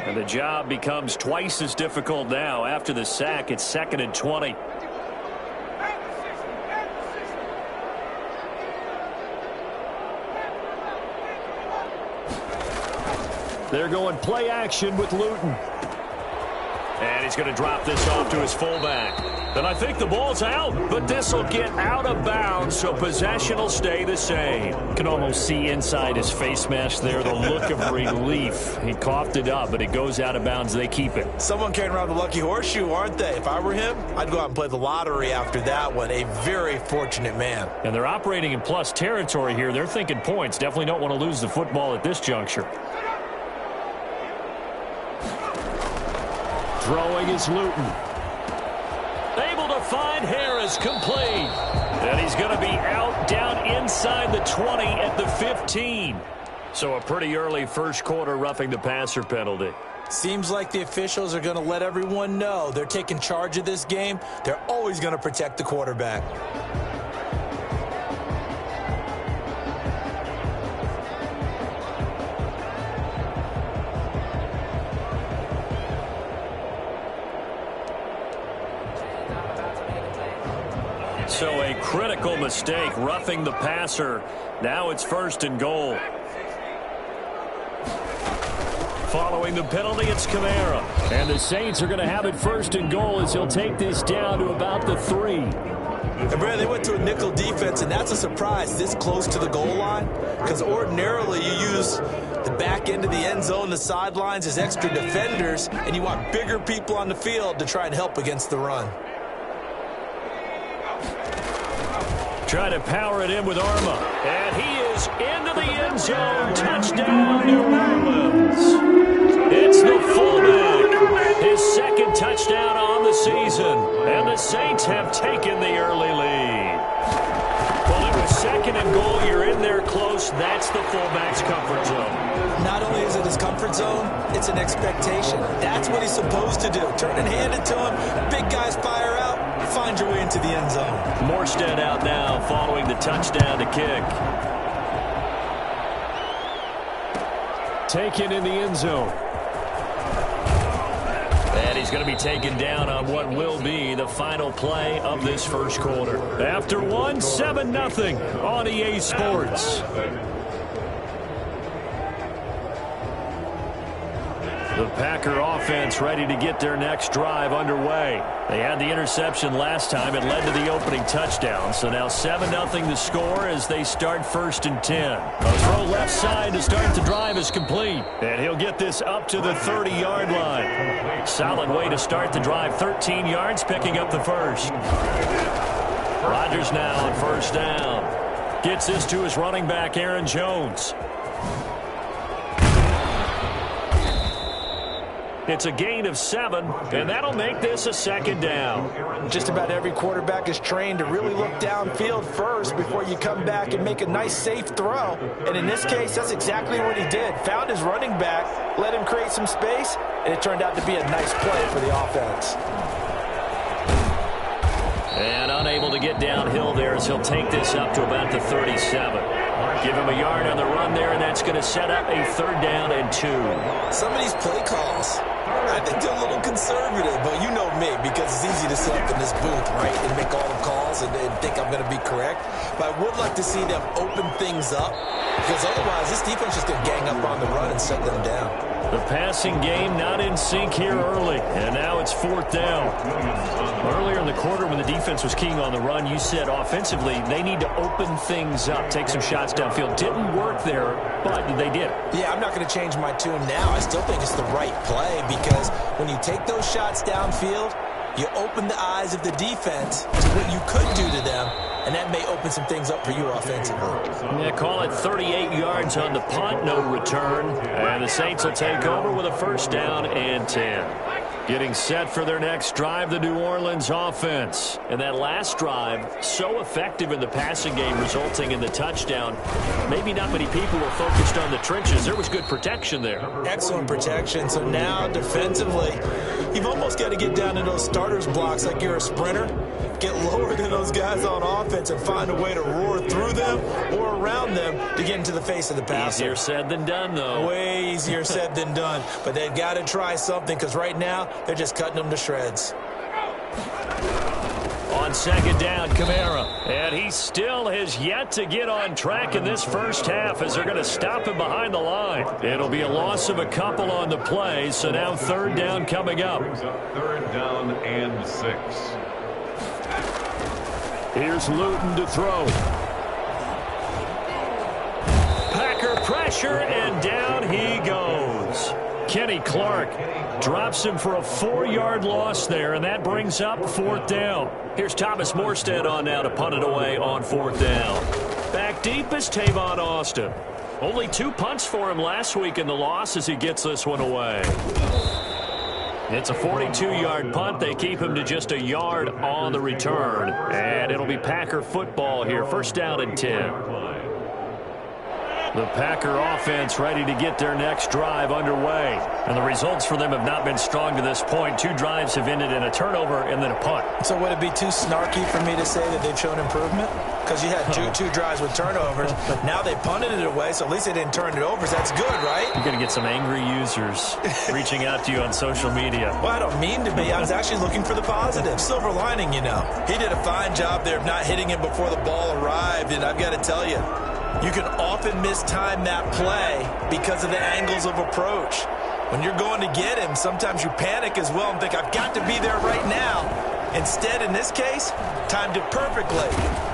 And the job becomes twice as difficult now. After the sack, it's 2nd and 20. They're going play action with Luton. And he's going to drop this off to his fullback. And I think the ball's out, but this will get out of bounds, so possession will stay the same. You can almost see inside his face mask there the look of relief. He coughed it up, but it goes out of bounds. They keep it. Someone carrying around the lucky horseshoe, aren't they? If I were him, I'd go out and play the lottery after that one. A very fortunate man. And they're operating in plus territory here. They're thinking points. Definitely don't want to lose the football at this juncture. Throwing is Luton. Able to find Harris, complete. And he's going to be out down inside the 20 at the 15. So a pretty early first quarter roughing the passer penalty. Seems like the officials are going to let everyone know they're taking charge of this game. They're always going to protect the quarterback. So a critical mistake, roughing the passer. Now it's 1st and goal. Following the penalty, it's Kamara. And the Saints are going to have it 1st and goal as he'll take this down to about the 3. And Brad, they went to a nickel defense, and that's a surprise this close to the goal line. Because ordinarily you use the back end of the end zone, the sidelines as extra defenders, and you want bigger people on the field to try and help against the run. Try to power it in with Arma. And he is into the end zone. Touchdown, New Orleans. It's the fullback. His 2nd touchdown on the season. And the Saints have taken the early lead. Well, it was 2nd and goal. You're in there close. That's the fullback's comfort zone. Not only is it his comfort zone, it's an expectation. That's what he's supposed to do. Turn and hand it to him. Big guys fire out. Find your way into the end zone. Morstead out now following the touchdown to kick. Taken in the end zone. And he's going to be taken down on what will be the final play of this first quarter. After 7-0 on EA Sports. The Packer offense ready to get their next drive underway. They had the interception last time. It led to the opening touchdown. So now 7-0 the score as they start 1st and 10. A throw left side to start the drive is complete. And he'll get this up to the 30-yard line. Solid way to start the drive. 13 yards, picking up the first. Rodgers now on 1st down. Gets this to his running back, Aaron Jones. It's a gain of 7, and that'll make this a 2nd down. Just about every quarterback is trained to really look downfield first before you come back and make a nice, safe throw. And in this case, that's exactly what he did. Found his running back, let him create some space, and it turned out to be a nice play for the offense. And unable to get downhill there as he'll take this up to about the 37. Give him a yard on the run there, and that's going to set up a 3rd down and 2. Some of these play calls, I think they're a little conservative, but you know me, because it's easy to sit up in this booth, right, and make all the calls and think I'm going to be correct. But I would like to see them open things up, because otherwise this defense is going to gang up on the run and set them down. The passing game not in sync here early, and now it's 4th down. Earlier in the quarter when the defense was keying on the run, you said offensively they need to open things up, take some shots downfield. Didn't work there, but they did. Yeah, I'm not going to change my tune now. I still think it's the right play because when you take those shots downfield, you open the eyes of the defense to what you could do to them, and that may open some things up for you offensively. Yeah, call it 38 yards on the punt, no return. And the Saints will take over with a 1st down and 10. Getting set for their next drive, the New Orleans offense. And that last drive, so effective in the passing game, resulting in the touchdown. Maybe not many people were focused on the trenches. There was good protection there. Excellent protection. So now defensively, you've almost got to get down to those starters blocks like you're a sprinter Get lower than those guys on offense and find a way to roar through them or around them to get into the face of the passer. Easier said than done, though. Way easier said than done. But they've got to try something because right now they're just cutting them to shreds. On second down, Kamara. And he still has yet to get on track in this first half as they're going to stop him behind the line. It'll be a loss of a couple on the play, so now third down coming up. Third down and 6. Here's Luton to throw. Packer pressure, and down he goes. Kenny Clark drops him for a 4-yard loss there, and that brings up fourth down. Here's Thomas Morstead on now to punt it away on fourth down. Back deep is Tavon Austin. Only 2 punts for him last week in the loss as he gets this one away. It's a 42-yard punt. They keep him to just a yard on the return. And it'll be Packer football here. First down and 10. The Packer offense ready to get their next drive underway. And the results for them have not been strong to this point. 2 drives have ended in a turnover and then a punt. So would it be too snarky for me to say that they've shown improvement? Because you had two drives with turnovers. Now they punted it away, so at least they didn't turn it over. So that's good, right? You're going to get some angry users reaching out to you on social media. Well, I don't mean to be. I was actually looking for the positive. Silver lining, you know. He did a fine job there of not hitting him before the ball arrived. And I've got to tell you, you can often mistime that play because of the angles of approach. When you're going to get him, sometimes you panic as well and think, I've got to be there right now. Instead, in this case, timed it perfectly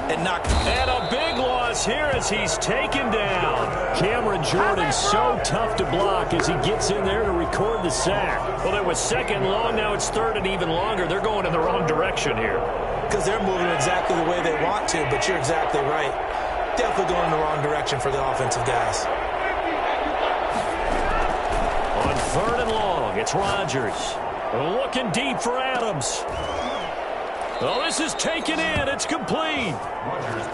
and knocked him. And a big loss here as he's taken down. Cameron Jordan so tough to block as he gets in there to record the sack. Well, it was second long. Now it's third and even longer. They're going in the wrong direction here. Because they're moving exactly the way they want to, but you're exactly right. Definitely going in the wrong direction for the offensive guys. On third and long, it's Rodgers. Looking deep for Adams. Oh, this is taken in. It's complete.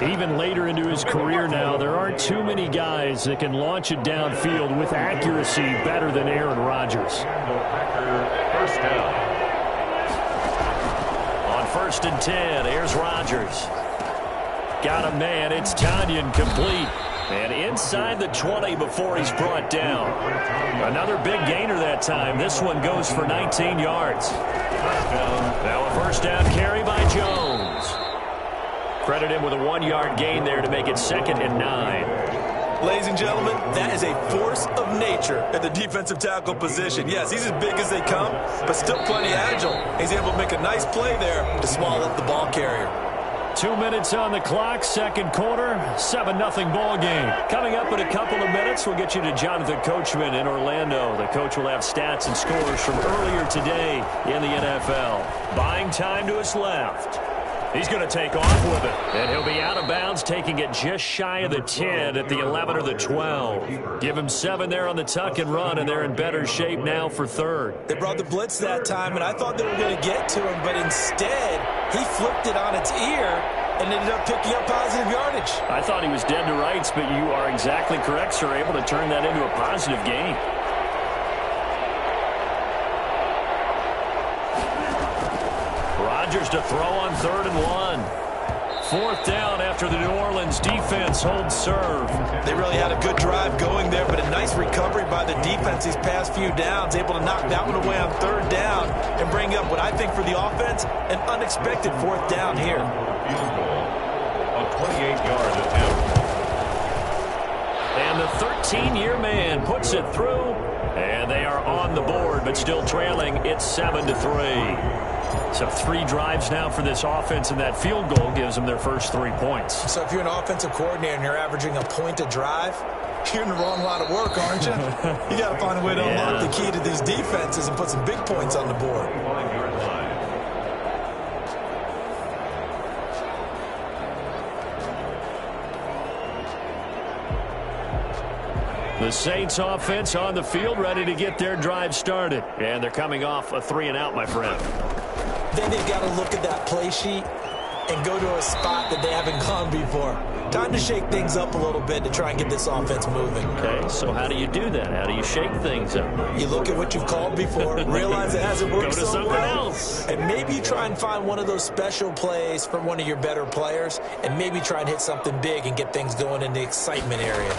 Even later into his career now, there aren't too many guys that can launch it downfield with accuracy better than Aaron Rodgers. First down. On first and 10, here's Rodgers. Got a man. It's Tanyan complete. And inside the 20 before he's brought down. Another big gainer that time. This one goes for 19 yards. Now a first down carry by Jones. Credit him with a 1-yard gain there to make it second and 9. Ladies and gentlemen, that is a force of nature at the defensive tackle position. Yes, he's as big as they come, but still plenty agile. He's able to make a nice play there to small up the ball carrier. 2 minutes on the clock, second quarter, 7-0 ball game. Coming up in a couple of minutes, we'll get you to Jonathan Coachman in Orlando. The coach will have stats and scores from earlier today in the NFL. Buying time to his left. He's going to take off with it, and he'll be out of bounds, taking it just shy of the 10 at the 11 or the 12. Give him 7 there on the tuck and run, and they're in better shape now for third. They brought the blitz that time, and I thought they were going to get to him, but instead, he flipped it on its ear and ended up picking up positive yardage. I thought he was dead to rights, but you are exactly correct, sir, able to turn that into a positive gain. Rodgers to throw on third and 1. Fourth down after the New Orleans defense holds serve. They really had a good drive going there, but a nice recovery by the defense these past few downs, able to knock that one away on third down and bring up what I think for the offense, an unexpected fourth down here. Field goal. A 28-yard attempt. And the 13-year man puts it through, and they are on the board, but still trailing. It's 7-3. So 3 drives now for this offense, and that field goal gives them their first 3 points. So if you're an offensive coordinator and you're averaging a point a drive, you're in the wrong line of work, aren't you? You got to find a way to unlock the key to these defenses and put some big points on the board. The Saints offense on the field, ready to get their drive started. And they're coming off a 3-and-out, my friend. Then they've got to look at that play sheet and go to a spot that they haven't gone before. Time to shake things up a little bit to try and get this offense moving. Okay, so how do you do that? How do you shake things up? You look at what you've called before, realize it hasn't worked Go to so something well, else. and maybe you try and find one of those special plays from one of your better players, and maybe try and hit something big and get things going in the excitement area.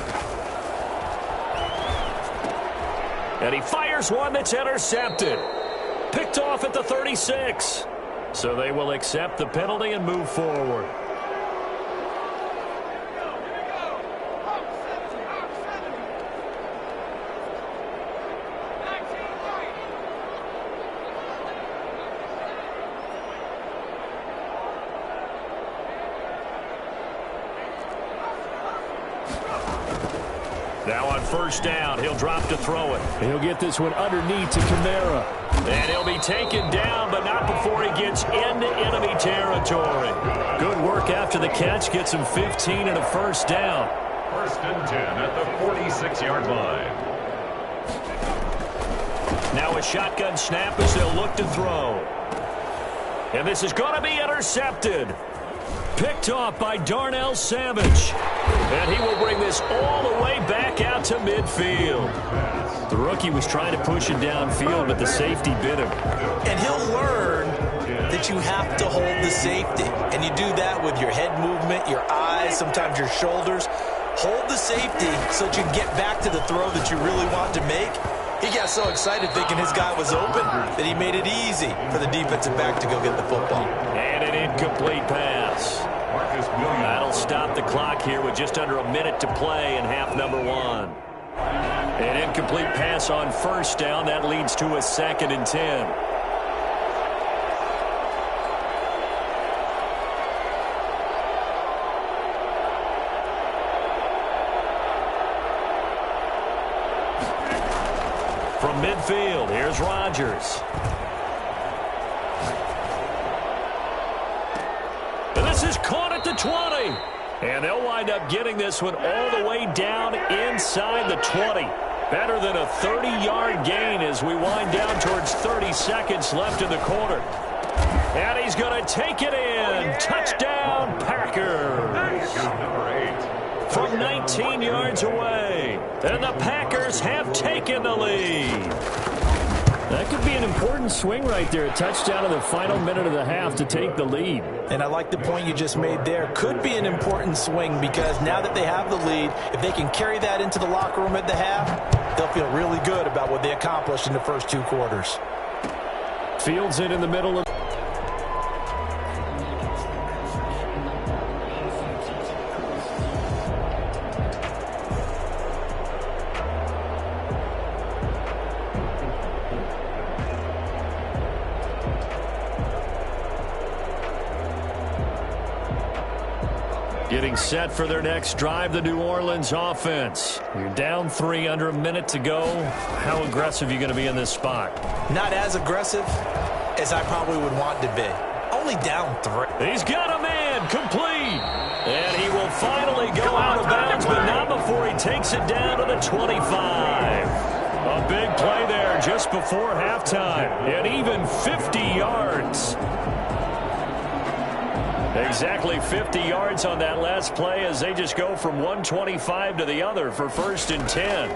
And he fires one that's intercepted. Picked off at the 36. So they will accept the penalty and move forward. Now on first down, he'll drop to throw it. He'll get this one underneath to Kamara. And he'll be taken down, but not before he gets into enemy territory. Good work after the catch. Gets him 15 and a first down. First and 10 at the 46-yard line. Now a shotgun snap as they'll look to throw. And this is going to be intercepted. Picked off by Darnell Savage. And he will bring this all the way back out to midfield. The rookie was trying to push it downfield, but the safety bit him. And he'll learn that you have to hold the safety. And you do that with your head movement, your eyes, sometimes your shoulders. Hold the safety so that you can get back to the throw that you really want to make. He got so excited thinking his guy was open that he made it easy for the defensive back to go get the football. And an incomplete pass. That'll stop the clock here with just under a minute to play in half number one. An incomplete pass on first down. That leads to a 2nd and 10. From midfield, here's Rodgers. And this is caught at the 20. And they'll wind up getting this one all the way down inside the 20. Better than a 30-yard gain as we wind down towards 30 seconds left in the quarter. And he's going to take it in. Touchdown, Packers. Number 8. From 19 yards away. And the Packers have taken the lead. That could be an important swing right there. A touchdown in the final minute of the half to take the lead. And I like the point you just made there. Could be an important swing because now that they have the lead, if they can carry that into the locker room at the half, they'll feel really good about what they accomplished in the first 2 quarters. Fields it in the middle of... Getting set for their next drive, the New Orleans offense. You're down 3, under a minute to go. How aggressive are you going to be in this spot? Not as aggressive as I probably would want to be. Only down 3. He's got a man, complete. And he will finally go out of bounds, but not before he takes it down to the 25. A big play there just before halftime. And even 50 yards. Exactly 50 yards on that last play as they just go from 125 to the other for 1st and 10.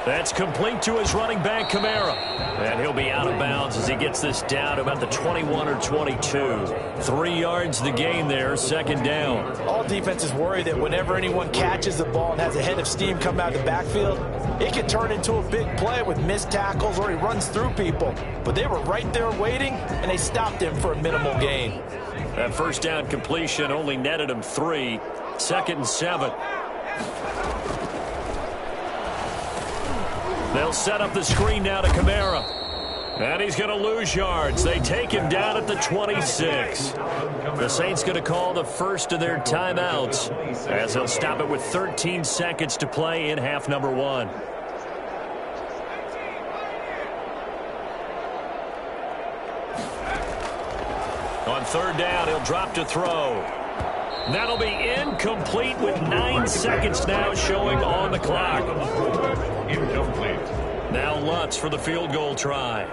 That's complete to his running back, Kamara. And he'll be out of bounds as he gets this down to about the 21 or 22. 3 yards the gain there, 2nd down. All defenses worry that whenever anyone catches the ball and has a head of steam come out of the backfield, it can turn into a big play with missed tackles or he runs through people. But they were right there waiting, and they stopped him for a minimal gain. That first down completion only netted him 3. 2nd and 7. They'll set up the screen now to Kamara. And he's going to lose yards. They take him down at the 26. The Saints going to call the first of their timeouts as they'll stop it with 13 seconds to play in half number one. On 3rd down, he'll drop to throw. That'll be incomplete with 9 seconds now showing on the clock. Incomplete. Now Lutz for the field goal try.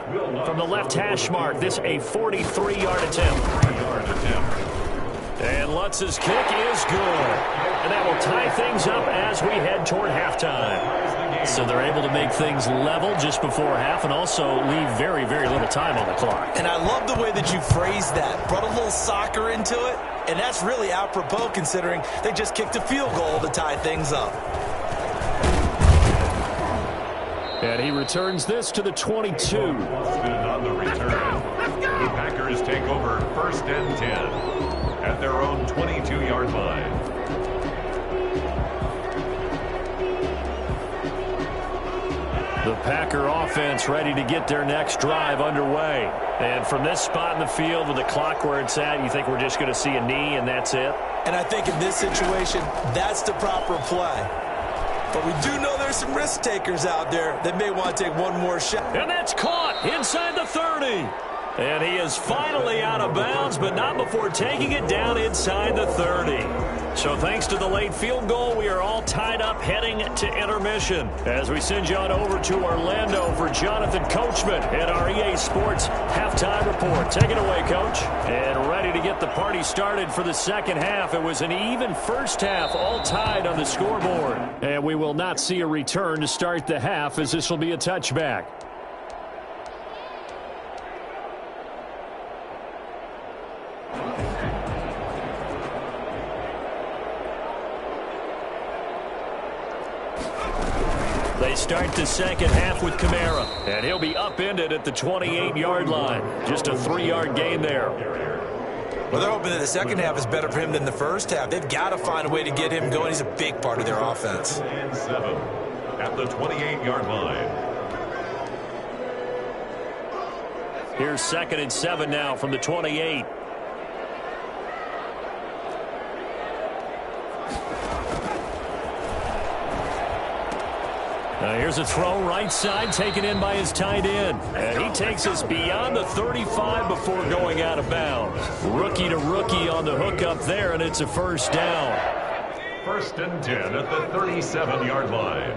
From the left hash mark, this a 43-yard attempt. And Lutz's kick is good. And that will tie things up as we head toward halftime. So they're able to make things level just before half and also leave very, very little time on the clock. And I love the way that you phrased that. Brought a little soccer into it. And that's really apropos considering they just kicked a field goal to tie things up. And he returns this to the 22. On the return, the Packers take over 1st and 10 at their own 22-yard line. The Packer offense ready to get their next drive underway. And from this spot in the field with the clock where it's at, you think we're just going to see a knee and that's it? And I think in this situation, that's the proper play. But we do know there's some risk takers out there that may want to take one more shot. And that's caught inside the 30. And he is finally out of bounds, but not before taking it down inside the 30. So thanks to the late field goal, we are all tied up heading to intermission. As we send you on over to Orlando for Jonathan Coachman at our EA Sports Halftime Report. Take it away, Coach. And ready to get the party started for the second half. It was an even first half, all tied on the scoreboard. And we will not see a return to start the half as this will be a touchback. They start the second half with Kamara, and he'll be upended at the 28-yard line. Just a 3-yard gain there. Well, they're hoping that the second half is better for him than the first half. They've got to find a way to get him going. He's a big part of their offense. And 7 at the 28-yard line. Here's 2nd and 7 now from the 28. Here's a throw right side taken in by his tight end. And he takes us beyond the 35 before going out of bounds. Rookie to rookie on the hookup there, and it's a first down. 1st and 10 at the 37-yard line.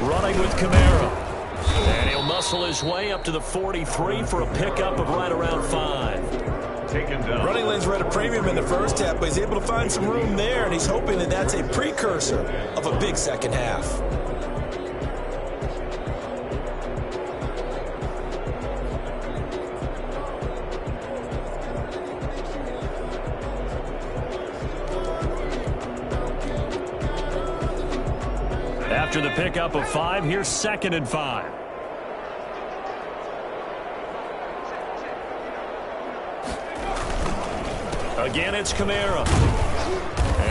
Running with Kamara. And he'll muscle his way up to the 43 for a pickup of right around 5. Taken down. Running lanes were at a premium in the first half, but he's able to find some room there, and he's hoping that that's a precursor of a big second half. After the pickup of 5, here's 2nd and 5. Again, it's Kamara.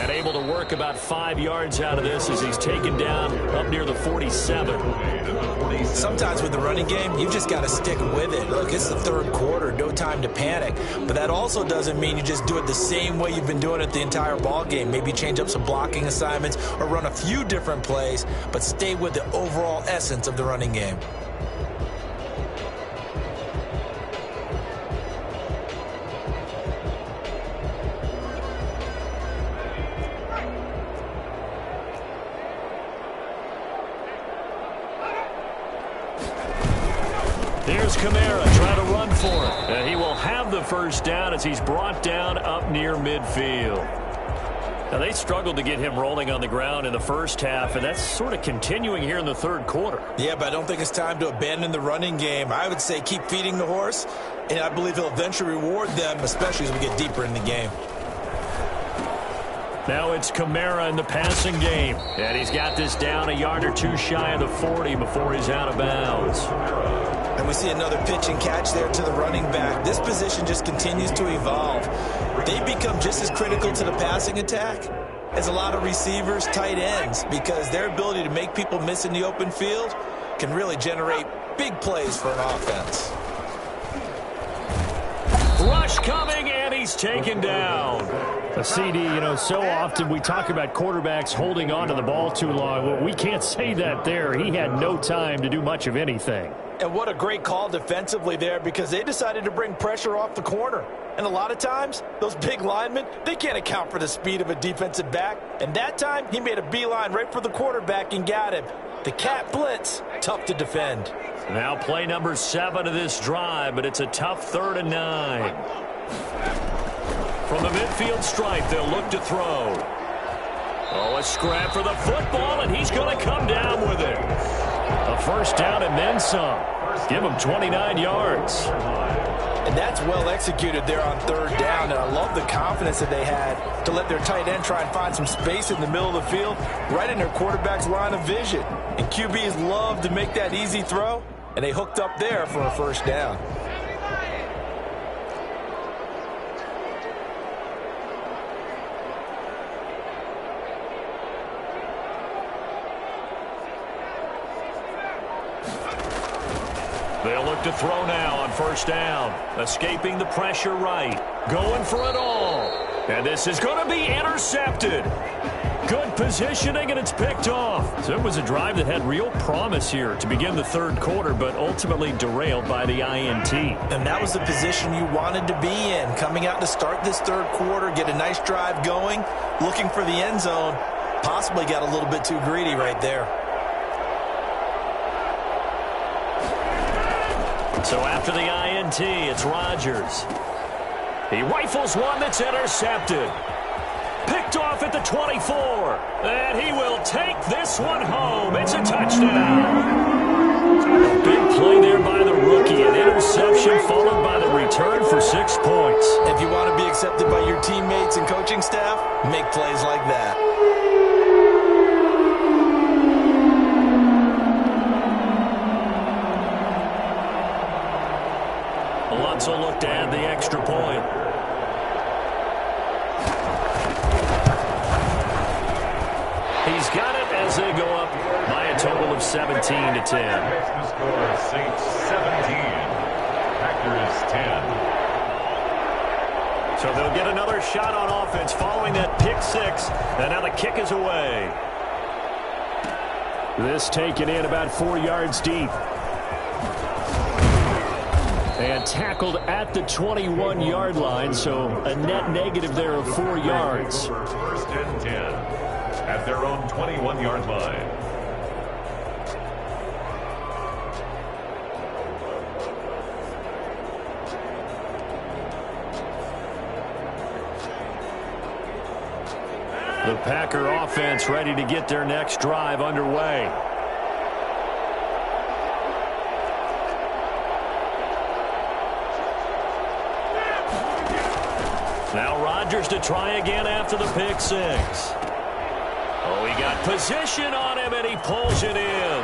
And able to work about 5 yards out of this as he's taken down up near the 47. Sometimes with the running game, you just got to stick with it. Look, it's the third quarter, no time to panic. But that also doesn't mean you just do it the same way you've been doing it the entire ball game. Maybe change up some blocking assignments or run a few different plays, but stay with the overall essence of the running game. Here's Kamara trying to run for it. And he will have the first down as he's brought down up near midfield. Now, they struggled to get him rolling on the ground in the first half, and that's sort of continuing here in the third quarter. Yeah, but I don't think it's time to abandon the running game. I would say keep feeding the horse, and I believe he'll eventually reward them, especially as we get deeper in the game. Now it's Kamara in the passing game. And he's got this down a yard or two shy of the 40 before he's out of bounds. And we see another pitch and catch there to the running back. This position just continues to evolve. They become just as critical to the passing attack as a lot of receivers, tight ends, because their ability to make people miss in the open field can really generate big plays for an offense. Rush coming, and he's taken down. A CD, so often we talk about quarterbacks holding on to the ball too long. Well, we can't say that there. He had no time to do much of anything. And what a great call defensively there, because they decided to bring pressure off the corner. And a lot of times, those big linemen, they can't account for the speed of a defensive back. And that time, he made a beeline right for the quarterback and got him. The cat blitz, tough to defend. Now play number 7 of this drive, but it's a tough 3rd and 9. From the midfield stripe, they'll look to throw. Oh, a scrap for the football, and he's going to come down with it. A first down and then some. Give him 29 yards. And that's well executed there on 3rd down. And I love the confidence that they had to let their tight end try and find some space in the middle of the field, right in their quarterback's line of vision. And QBs love to make that easy throw, and they hooked up there for a first down. They'll look to throw now on first down. Escaping the pressure right. Going for it all. And this is going to be intercepted. Good positioning, and it's picked off. So it was a drive that had real promise here to begin the 3rd quarter, but ultimately derailed by the INT. And that was the position you wanted to be in. Coming out to start this 3rd quarter, get a nice drive going, looking for the end zone. Possibly got a little bit too greedy right there. So after the INT, it's Rodgers. He rifles one that's intercepted. Picked off at the 24. And he will take this one home. It's a touchdown. A big play there by the rookie. An interception followed by the return for 6 points. If you want to be accepted by your teammates and coaching staff, make plays like that. Alonso looked to add the extra point. He's got it as they go up by a total of 17-10. Makes the score Saints 17, Packers 10. So they'll get another shot on offense following that pick 6. And now the kick is away. This taken in about 4 yards deep. And tackled at the 21-yard line, so a net negative there of 4 yards. First and 10 at their own 21-yard line. The Packer offense ready to get their next drive underway. Now Rodgers to try again after the pick 6. Oh, he got position on him, and he pulls it in.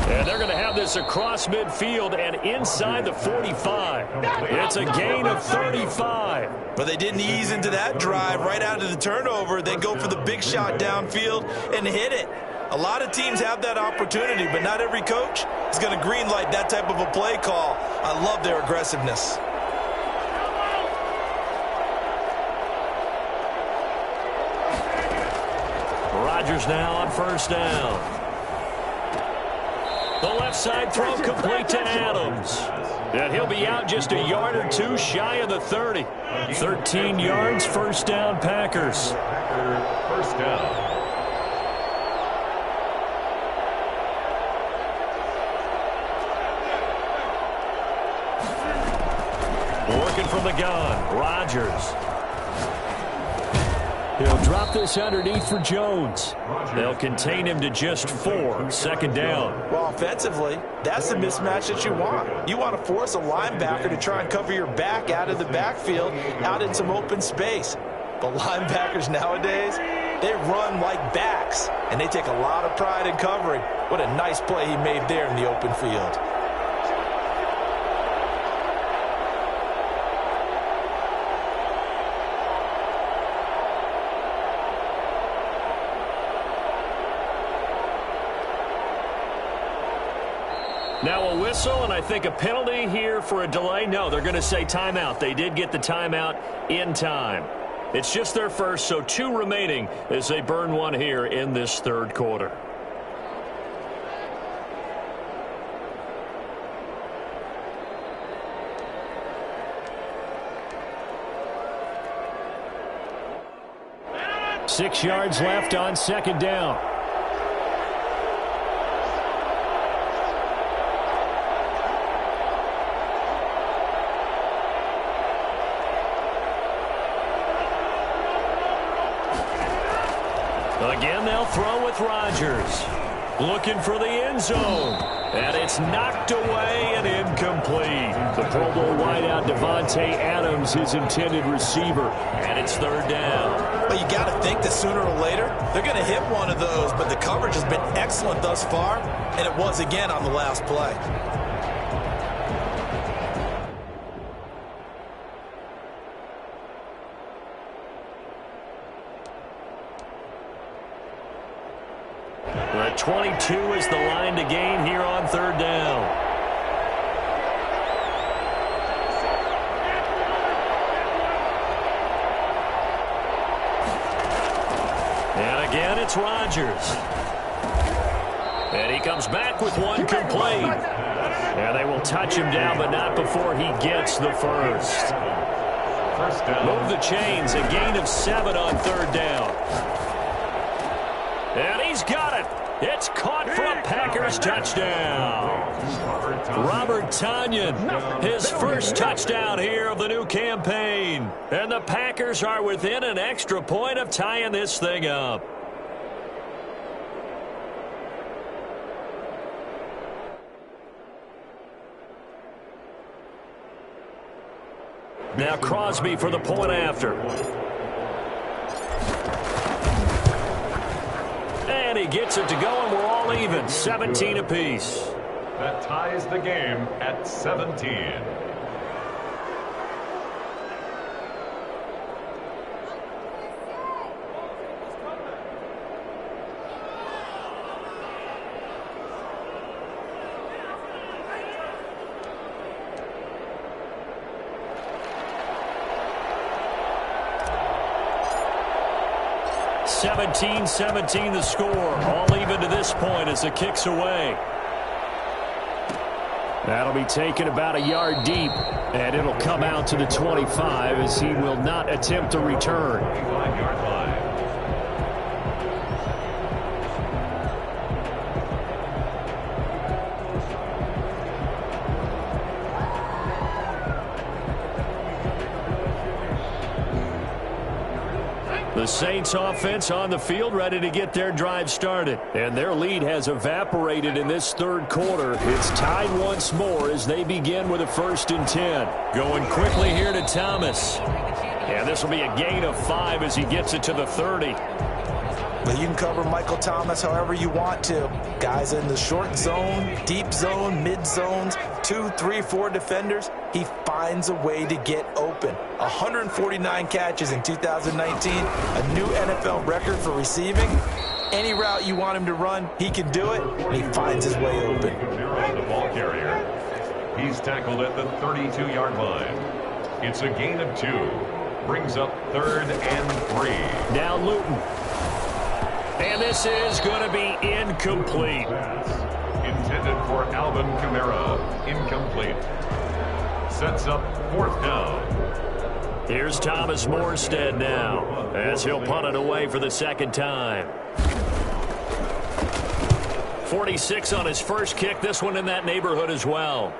And they're going to have this across midfield and inside the 45. It's a gain of 35. But they didn't ease into that drive right out of the turnover. They go for the big shot downfield and hit it. A lot of teams have that opportunity, but not every coach is going to greenlight that type of a play call. I love their aggressiveness. Rodgers now on first down. The left side throw complete to Adams. And he'll be out just a yard or two shy of the 30. 13 yards, first down, Packers. First down. Working from the gun, Rodgers. He'll drop this underneath for Jones. They'll contain him to just 4. Second down. Well, offensively, that's the mismatch that you want. You want to force a linebacker to try and cover your back out of the backfield, out in some open space. But linebackers nowadays, they run like backs, and they take a lot of pride in covering. What a nice play he made there in the open field. Now a whistle, and I think a penalty here for a delay. No, they're going to say timeout. They did get the timeout in time. It's just their first, so 2 remaining as they burn one here in this third quarter. 6 yards left on second down. Again, they'll throw with Rodgers. Looking for the end zone. And it's knocked away and incomplete. The Pro Bowl wideout Devontae Adams, his intended receiver. And it's third down. But you got to think that sooner or later, they're going to hit one of those. But the coverage has been excellent thus far. And it was again on the last play. The 22 is the line to gain here on third down. And again, it's Rodgers. And he comes back with one complete. And they will touch him down, but not before he gets the first. Move the chains, a gain of 7 on third down. And he's got it. It's caught for a Packers touchdown. Robert Tonyan, his first touchdown here of the new campaign. And the Packers are within an extra point of tying this thing up. Now Crosby for the point after. And he gets it to go, and we're all even, 17 apiece. That ties the game at 17. (17-17) the score. All even to this point as the kick's away. That'll be taken about a yard deep, and it'll come out to the 25 as he will not attempt a return. 5-yard line. The Saints offense on the field ready to get their drive started. And their lead has evaporated in this third quarter. It's tied once more as they begin with a 1st and 10. Going quickly here to Thomas. And this will be a gain of 5 as he gets it to the 30. But you can cover Michael Thomas however you want to. Guys in the short zone, deep zone, mid zones, 2, 3, 4 defenders. He finds a way to get open. 149 catches in 2019, a new NFL record for receiving. Any route you want him to run, he can do it, and he finds his way open. The ball carrier. He's tackled at the 32-yard line. It's a gain of 2. Brings up 3rd and 3. Now Luton. And this is going to be incomplete. Intended for Alvin Kamara. Incomplete. Sets up 4th down. Here's Thomas Morstead now as he'll punt it away for the second time. 46 on his first kick. This one in that neighborhood as well.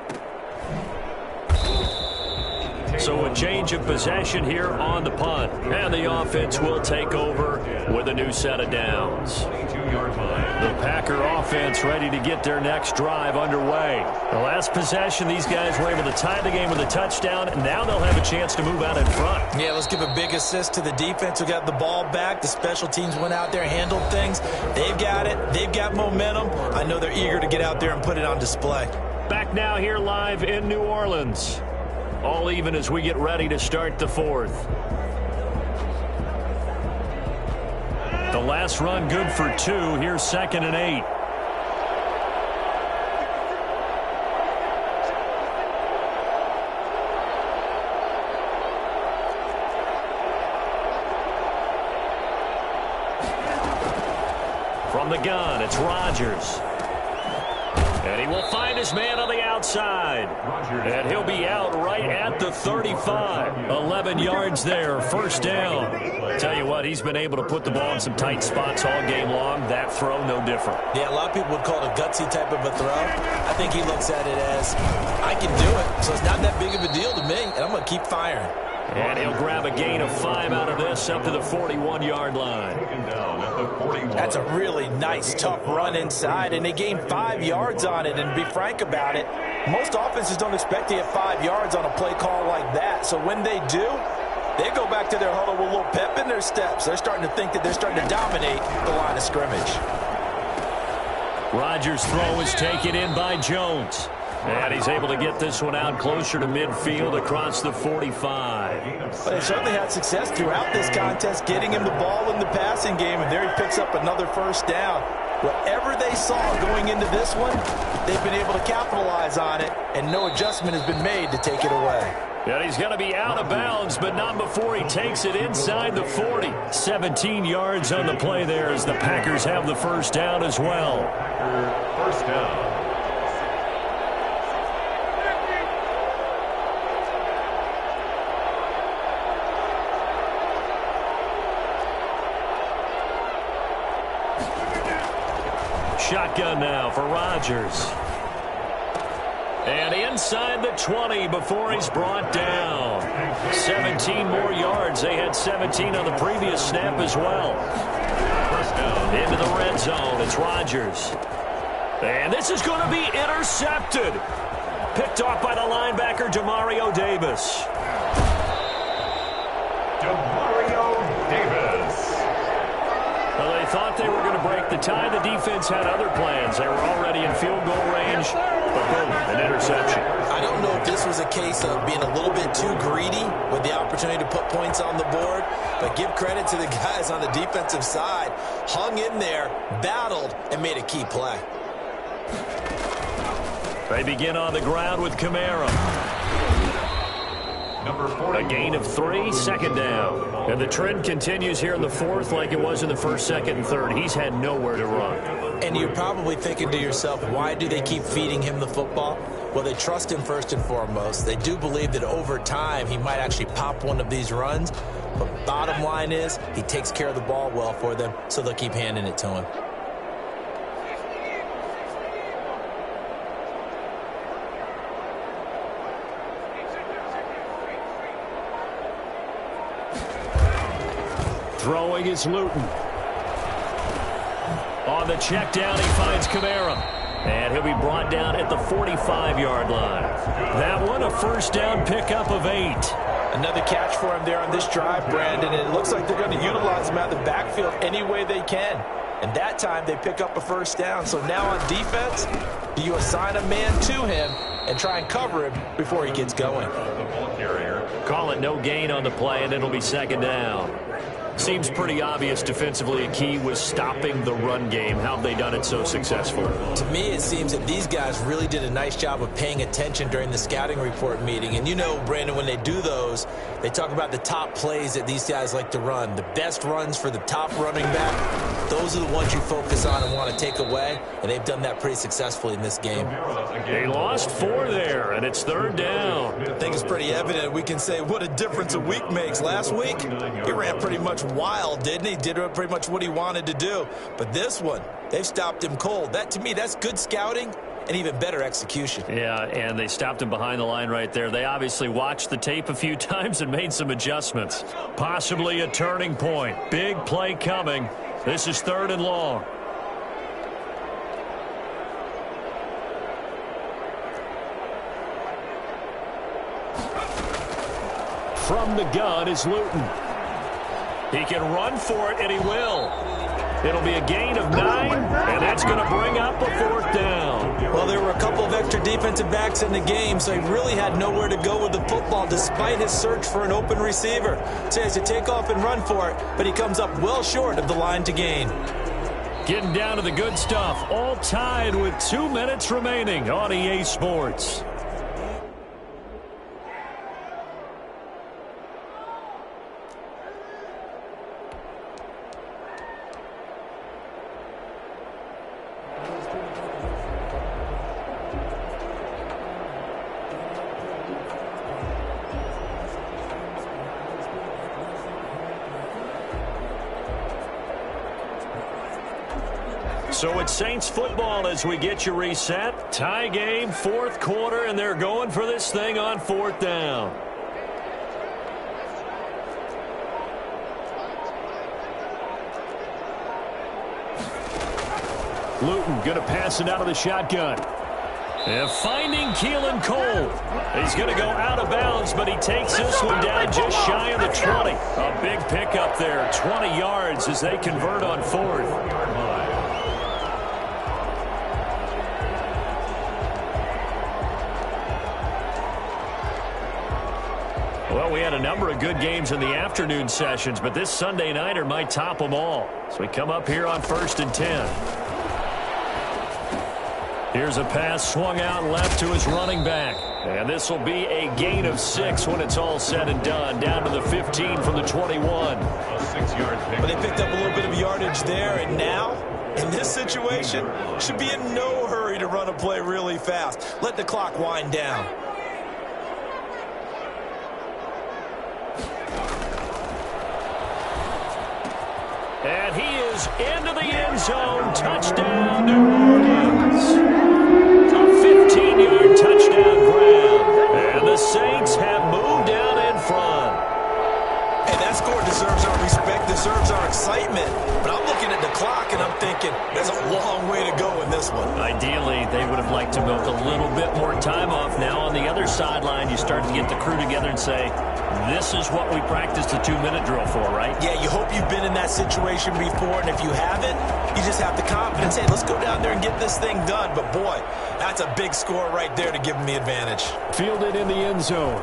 So a change of possession here on the punt. And the offense will take over with a new set of downs. The Packer offense ready to get their next drive underway. The last possession, these guys were able to tie the game with a touchdown. Now they'll have a chance to move out in front. Yeah, let's give a big assist to the defense who got the ball back. The special teams went out there, handled things. They've got it. They've got momentum. I know they're eager to get out there and put it on display. Back now here live in New Orleans. All even as we get ready to start the 4th. The last run good for 2. Here's 2nd and 8. From the gun, it's Rodgers. And he will find his man on the outside. And he'll be out right at the 35. 11 yards there, 1st down. Tell you what, But he's been able to put the ball in some tight spots all game long. That throw, no different. Yeah, a lot of people would call it a gutsy type of a throw. I think he looks at it as, I can do it, so it's not that big of a deal to me, and I'm going to keep firing. And he'll grab a gain of 5 out of this up to the 41-yard line. That's a really nice, tough run inside, and they gained 5 yards on it. And to be frank about it, most offenses don't expect to get 5 yards on a play call like that. So when they do, they go back to their huddle with a little pep in their steps. They're starting to think that they're starting to dominate the line of scrimmage. Rodgers' throw is taken in by Jones. And he's able to get this one out closer to midfield across the 45. But they certainly had success throughout this contest getting him the ball in the passing game, and there he picks up another first down. Whatever they saw going into this one, they've been able to capitalize on it, and no adjustment has been made to take it away. And he's going to be out of bounds, but not before he takes it inside the 40. 17 yards on the play there as the Packers have the first down as well. First down. Shotgun now for Rodgers. And inside the 20 before he's brought down. 17 more yards. They had 17 on the previous snap as well. First down. Into the red zone. It's Rodgers. And this is going to be intercepted. Picked off by the linebacker, Demario Davis. Demario Davis. Well, they thought they were going to break the tie. The defense had other plans. They were already in field goal range. But boom, an interception. I don't know if this was a case of being a little bit too greedy with the opportunity to put points on the board, but give credit to the guys on the defensive side. Hung in there, battled, and made a key play. They begin on the ground with Kamara. A gain of 3, second down. And the trend continues here in the fourth like it was in the first, second, and third. He's had nowhere to run. And you're probably thinking to yourself, why do they keep feeding him the football? Well, they trust him first and foremost. They do believe that over time he might actually pop one of these runs. But bottom line is he takes care of the ball well for them, so they'll keep handing it to him. Throwing is Luton. On the check down, he finds Kamara. And he'll be brought down at the 45-yard line. That one, a first down pickup of 8. Another catch for him there on this drive, Brandon. And it looks like they're going to utilize him out of the backfield any way they can. And that time, they pick up a first down. So now on defense, do you assign a man to him and try and cover him before he gets going? Call it no gain on the play, and it'll be second down. Seems pretty obvious defensively a key was stopping the run game. How have they done it so successfully? To me, it seems that these guys really did a nice job of paying attention during the scouting report meeting. And you know, Brandon, when they do those, they talk about the top plays that these guys like to run. The best runs for the top running back, those are the ones you focus on and want to take away. And they've done that pretty successfully in this game. They lost 4 there, and it's third down. I think it's pretty evident. We can say what a difference a week makes. Last week, he ran pretty much wild, didn't he? Did pretty much what he wanted to do. But this one, they've stopped him cold. That, to me, that's good scouting and even better execution. Yeah, and they stopped him behind the line right there. They obviously watched the tape a few times and made some adjustments. Possibly a turning point. Big play coming. This is third and long. From the gun is Luton. He can run for it, and he will. It'll be a gain of 9, and that's going to bring up a fourth down. Well, there were a couple of extra defensive backs in the game, so he really had nowhere to go with the football despite his search for an open receiver. So he has to take off and run for it, but he comes up well short of the line to gain. Getting down to the good stuff. All tied with 2 minutes remaining on EA Sports. So it's Saints football as we get you reset. Tie game, fourth quarter, and they're going for this thing on fourth down. Luton going to pass it out of the shotgun. And finding Keelan Cole. He's going to go out of bounds, but he takes this one down just shy of the 20. A big pickup there, 20 yards as they convert on fourth. Well, we had a number of good games in the afternoon sessions, but this Sunday nighter might top them all. So we come up here on 1st and 10. Here's a pass swung out left to his running back. And this will be a gain of 6 when it's all said and done. Down to the 15 from the 21. A 6-yard pick. But they picked up a little bit of yardage there, and now, in this situation, should be in no hurry to run a play really fast. Let the clock wind down. And he is into the end zone. Touchdown, New Orleans. A 15-yard touchdown grab. And the Saints have moved down in front. And that score deserves our respect, deserves our excitement. But I'm looking at the clock, and I'm thinking, there's a long way to go in this one. Ideally, they would have liked to milk a little bit more time off. Now on the other sideline, you start to get the crew together and say, this is what we practiced the 2-minute drill for, right? Yeah, you hope you've been in that situation before, and if you haven't, you just have the confidence, hey, let's go down there and get this thing done. But boy, that's a big score right there to give them the advantage. Fielded in the end zone.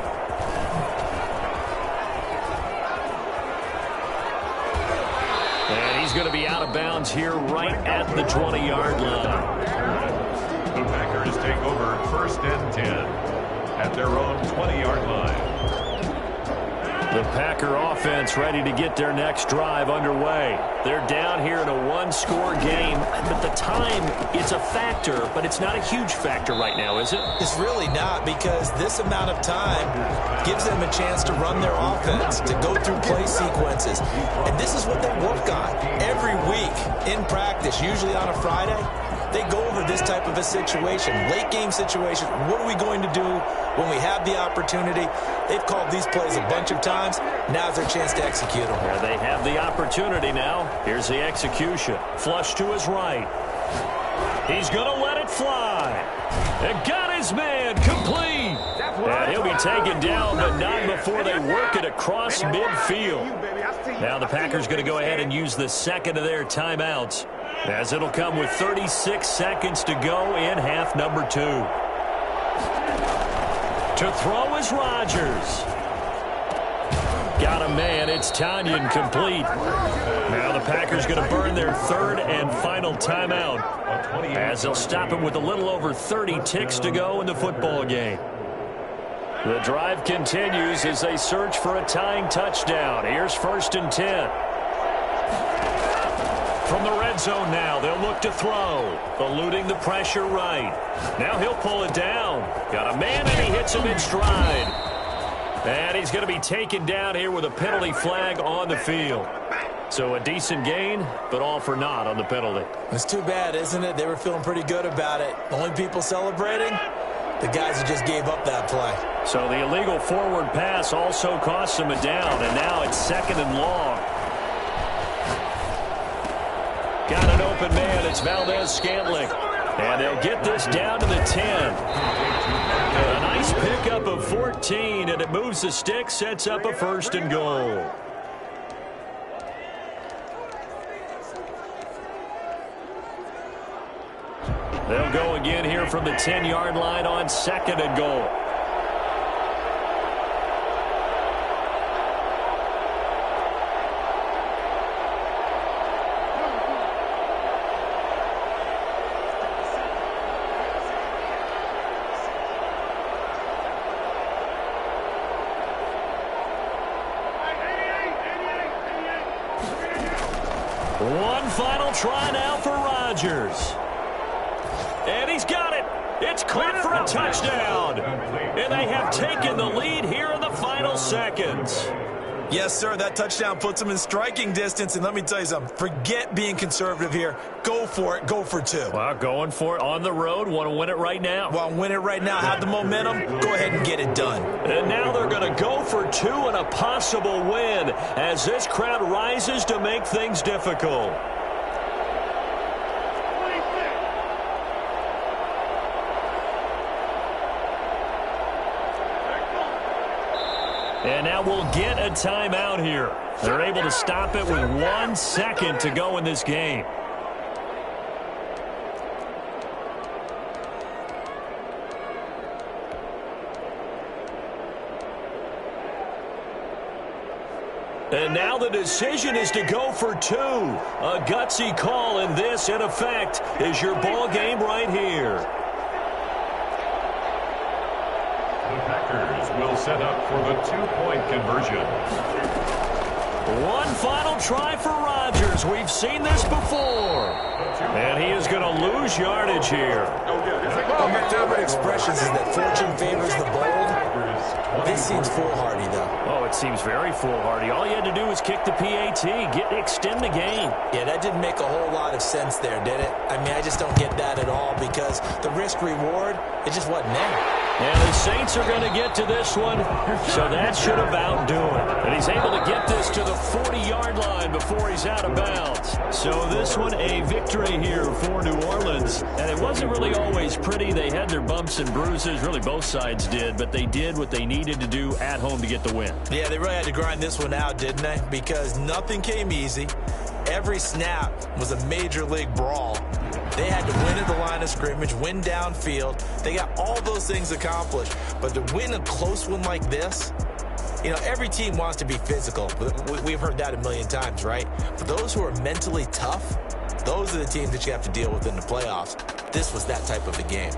And he's going to be out of bounds here right at the 20-yard line. The Packers take over 1st and 10 at their own 20-yard line. The Packer offense ready to get their next drive underway. They're down here in a one-score game, but the time, it's a factor, but it's not a huge factor right now, is it? It's really not, because this amount of time gives them a chance to run their offense, to go through play sequences. And this is what they work on every week in practice, usually on a Friday. They go over this type of a situation, late game situation. What are we going to do when we have the opportunity? They've called these plays a bunch of times. Now's their chance to execute them. Yeah, they have the opportunity now. Here's the execution. Flush to his right. He's going to let it fly. And got his man complete. And he'll be taken down, but not before they work it across midfield. Now the Packers going to go ahead and use the second of their timeouts, as it'll come with 36 seconds to go in half number 2. To throw is Rodgers. Got a man. It's Tanyan complete. Now the Packers going to burn their third and final timeout, as they'll stop him with a little over 30 ticks to go in the football game. The drive continues as they search for a tying touchdown. Here's 1st and 10. From the red zone now, they'll look to throw. Eluding the pressure right. Now he'll pull it down. Got a man, and he hits him in stride. And he's going to be taken down here with a penalty flag on the field. So a decent gain, but all for naught on the penalty. It's too bad, isn't it? They were feeling pretty good about it. Only people celebrating, the guys who just gave up that play. So the illegal forward pass also cost him a down, and now it's 2nd and long. Got an open man. It's Valdez-Scantling. And they'll get this down to the 10. A nice pickup of 14, and it moves the stick, sets up a 1st and goal. They'll go again here from the 10-yard line on 2nd and goal. One final try now for Rodgers. And he's got it. It's caught for a touchdown. And they have taken the lead here in the final seconds. Yes, sir. That touchdown puts them in striking distance. And let me tell you something. Forget being conservative here. Go for it. Go for two. Well, going for it on the road. Want to win it right now. Want to win it right now. Have the momentum. Go ahead and get it done. And now they're going to go for two and a possible win as this crowd rises to make things difficult. And now we'll get a timeout here. They're able to stop it with 1 second to go in this game. And now the decision is to go for two. A gutsy call, and this, in effect, is your ball game right here. Will set up for the two-point conversion. One final try for Rodgers. We've seen this before. And he is going to lose yardage here. One of my favorite expressions is that fortune favors the bold. This seems foolhardy, though. Oh, it seems very foolhardy. All you had to do was kick the PAT, extend the game. Yeah, that didn't make a whole lot of sense there, did it? I mean, I just don't get that at all because the risk-reward, it just wasn't there. And the Saints are going to get to this one, so that should about do it. And he's able to get this to the 40-yard line before he's out of bounds. So this one, a victory here for New Orleans. And it wasn't really always pretty. They had their bumps and bruises. Really, both sides did. But they did what they needed to do at home to get the win. Yeah, they really had to grind this one out, didn't they? Because nothing came easy. Every snap was a major league brawl. They had to win at the line of scrimmage, win downfield. They got all those things accomplished. But to win a close one like this, you know, every team wants to be physical. We've heard that a million times, right? But those who are mentally tough, those are the teams that you have to deal with in the playoffs. This was that type of a game.